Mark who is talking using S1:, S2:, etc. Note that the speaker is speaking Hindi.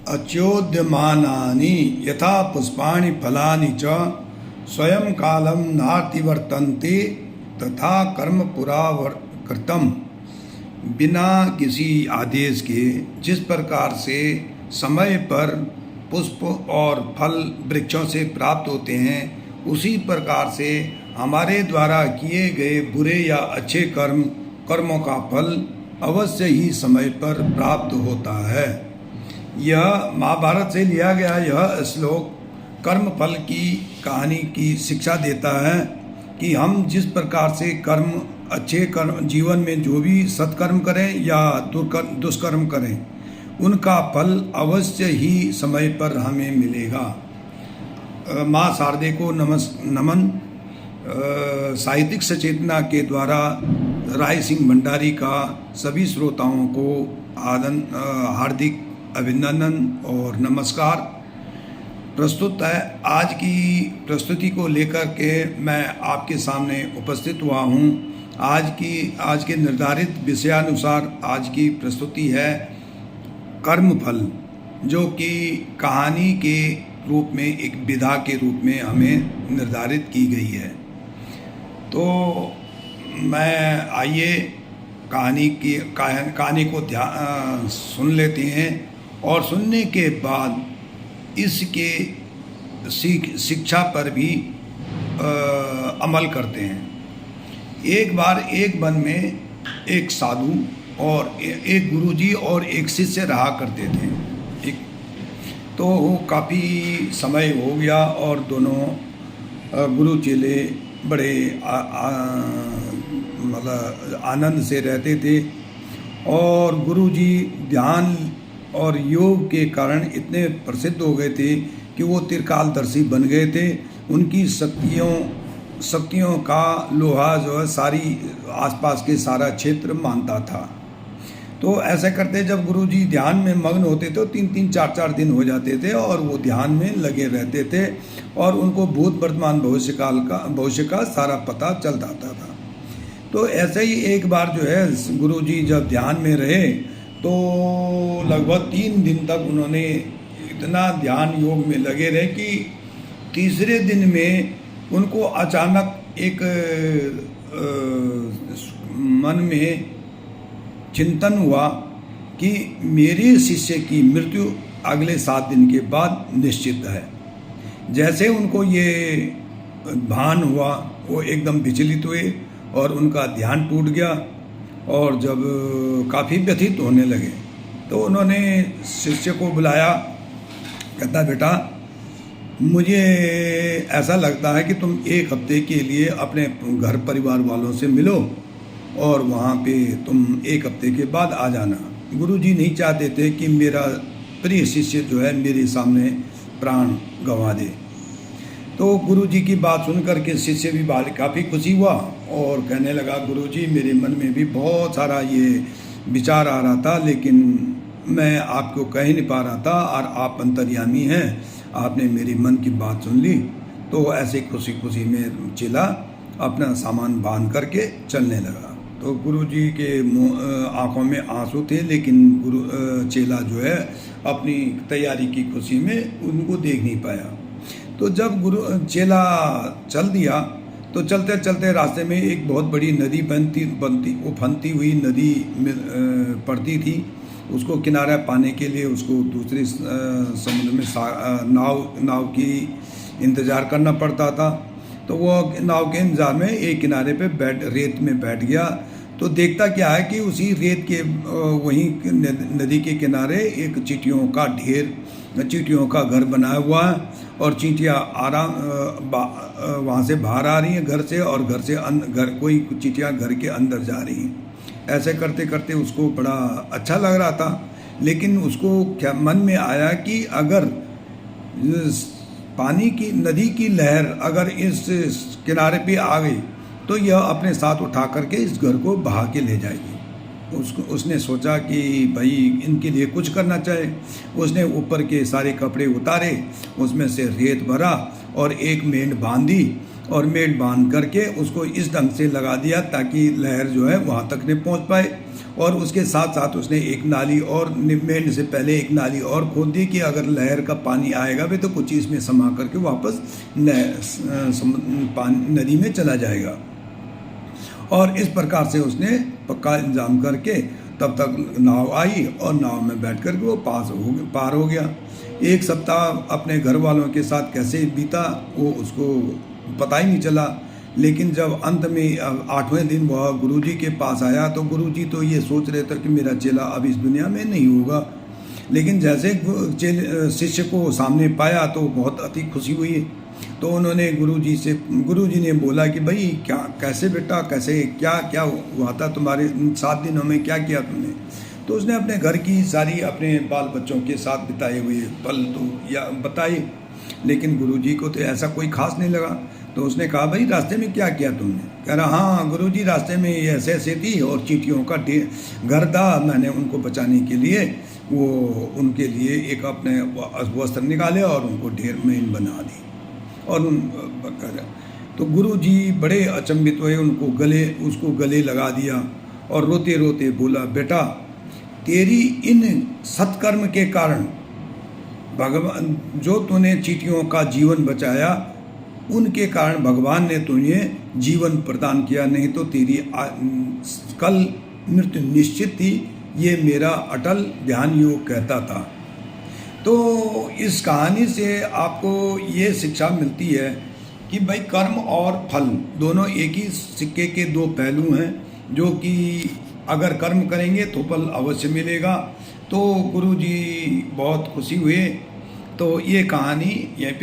S1: अच्योद्यमानानि यथा पुष्पाणि फलानि च स्वयं कालं नातिवर्तन्ते तथा कर्म पुरा कृतम। बिना किसी आदेश के जिस प्रकार से समय पर पुष्प और फल वृक्षों से प्राप्त होते हैं, उसी प्रकार से हमारे द्वारा किए गए बुरे या अच्छे कर्मों का फल अवश्य ही समय पर प्राप्त होता है। यह महाभारत से लिया गया यह श्लोक कर्म फल की कहानी की शिक्षा देता है कि हम जिस प्रकार से अच्छे कर्म जीवन में जो भी सत्कर्म करें या दुष्कर्म करें, उनका फल अवश्य ही समय पर हमें मिलेगा। माँ शारदे को नमन। साहित्यिक सचेतना के द्वारा राय सिंह भंडारी का सभी श्रोताओं को हार्दिक अभिनंदन और नमस्कार। प्रस्तुत है आज की प्रस्तुति को लेकर के मैं आपके सामने उपस्थित हुआ हूँ। आज के निर्धारित विषयानुसार आज की प्रस्तुति है कर्मफल, जो कि कहानी के रूप में एक विधा के रूप में हमें निर्धारित की गई है। तो मैं आइए कहानी को सुन लेते हैं और सुनने के बाद इसके शिक्षा पर भी अमल करते हैं। एक बार एक वन में एक साधु और एक गुरुजी और एक शिष्य रहा करते थे। तो काफ़ी समय हो गया और दोनों गुरु चेले बड़े मतलब आनंद से रहते थे और गुरुजी ध्यान और योग के कारण इतने प्रसिद्ध हो गए थे कि वो त्रिकालदर्शी बन गए थे। उनकी शक्तियों का लोहा जो है सारी आसपास के सारा क्षेत्र मानता था। तो ऐसा करते जब गुरुजी ध्यान में मग्न होते तो 3-3, 4-4 दिन हो जाते थे और वो ध्यान में लगे रहते थे और उनको भूत वर्तमान भविष्य का सारा पता चल जाता था। तो ऐसे ही एक बार जो है गुरुजी जब ध्यान में रहे तो लगभग 3 दिन तक उन्होंने इतना ध्यान योग में लगे रहे कि तीसरे दिन में उनको अचानक एक मन में चिंतन हुआ कि मेरे शिष्य की मृत्यु अगले 7 दिन के बाद निश्चित है। जैसे उनको ये भान हुआ, वो एकदम विचलित हुए और उनका ध्यान टूट गया और जब काफ़ी व्यथित होने लगे तो उन्होंने शिष्य को बुलाया। कहता, बेटा मुझे ऐसा लगता है कि तुम 1 हफ्ते के लिए अपने घर परिवार वालों से मिलो और वहाँ पे तुम 1 हफ्ते के बाद आ जाना। गुरुजी नहीं चाहते थे कि मेरा प्रिय शिष्य जो है मेरे सामने प्राण गंवा दे। तो गुरुजी की बात सुनकर के शिष्य भी काफ़ी खुशी हुआ और कहने लगा, गुरुजी मेरे मन में भी बहुत सारा ये विचार आ रहा था, लेकिन मैं आपको कह नहीं पा रहा था और आप अंतर्यामी हैं, आपने मेरी मन की बात सुन ली। तो ऐसे खुशी खुशी में चेला अपना सामान बांध करके चलने लगा। तो गुरुजी के आंखों में आंसू थे, लेकिन चेला जो है अपनी तैयारी की खुशी में उनको देख नहीं पाया। तो जब चेला चल दिया तो चलते चलते रास्ते में एक बहुत बड़ी नदी उफनती हुई नदी पड़ती थी। उसको किनारा पाने के लिए उसको दूसरे समुद्र में नाव की इंतज़ार करना पड़ता था। तो वो नाव के इंतज़ार में एक किनारे पे रेत में बैठ गया। तो देखता क्या है कि उसी रेत के वहीं नदी के किनारे एक चींटियों का घर बनाया हुआ है और चींटियाँ वहाँ से बाहर आ रही हैं घर से, और कोई चींटियाँ घर के अंदर जा रही हैं। ऐसे करते करते उसको बड़ा अच्छा लग रहा था, लेकिन उसको क्या मन में आया कि अगर नदी की लहर अगर इस किनारे पे आ गई तो यह अपने साथ उठा करके इस घर को बहा के ले जाएगी। उसने सोचा कि भाई इनके लिए कुछ करना चाहिए। उसने ऊपर के सारे कपड़े उतारे, उसमें से रेत भरा और एक मेंढ बांधी और मेंढ बांध करके उसको इस ढंग से लगा दिया ताकि लहर जो है वहाँ तक नहीं पहुँच पाए। और उसके साथ साथ उसने एक नाली और निवेन से पहले एक नाली और खोद दी कि अगर लहर का पानी आएगा भी तो कुछ इसमें समा करके वापस नदी में चला जाएगा। और इस प्रकार से उसने पक्का इंतजाम करके तब तक नाव आई और नाव में बैठ कर के वो पार हो गया। एक सप्ताह अपने घर वालों के साथ कैसे बीता वो उसको पता ही नहीं चला। लेकिन जब अंत में 8वें दिन वह गुरुजी के पास आया तो गुरुजी तो ये सोच रहे थे कि मेरा चेला अब इस दुनिया में नहीं होगा। लेकिन जैसे शिष्य को सामने पाया तो बहुत अति खुशी हुई। तो उन्होंने गुरुजी ने बोला कि भाई क्या कैसे बेटा कैसे क्या क्या हुआ था तुम्हारे 7 दिनों में, क्या किया तुमने? तो उसने अपने घर की सारी अपने बाल बच्चों के साथ बिताए हुए पल तो या बताए। लेकिन गुरुजी को तो ऐसा कोई खास नहीं लगा। तो उसने कहा भाई रास्ते में क्या किया तुमने? कह रहा हाँ गुरुजी रास्ते में ये ऐसे ऐसे थी और चींटियों का घर था, मैंने उनको बचाने के लिए वो उनके लिए एक अपने वस्त्र निकाले और उनको ढेर में बना दी। और तो गुरुजी बड़े अचंभित हुए, उसको गले लगा दिया और रोते रोते बोला बेटा तेरी इन सत्कर्म के कारण भगवान जो तूने चींटियों का जीवन बचाया उनके कारण भगवान ने तुझे जीवन प्रदान किया, नहीं तो तेरी कल मृत्यु निश्चित थी। ये मेरा अटल ध्यान योग कहता था। तो इस कहानी से आपको ये शिक्षा मिलती है कि भाई कर्म और फल दोनों एक ही सिक्के के दो पहलू हैं, जो कि अगर कर्म करेंगे तो फल अवश्य मिलेगा। तो गुरुजी बहुत खुशी हुए। तो ये कहानी यहीं पे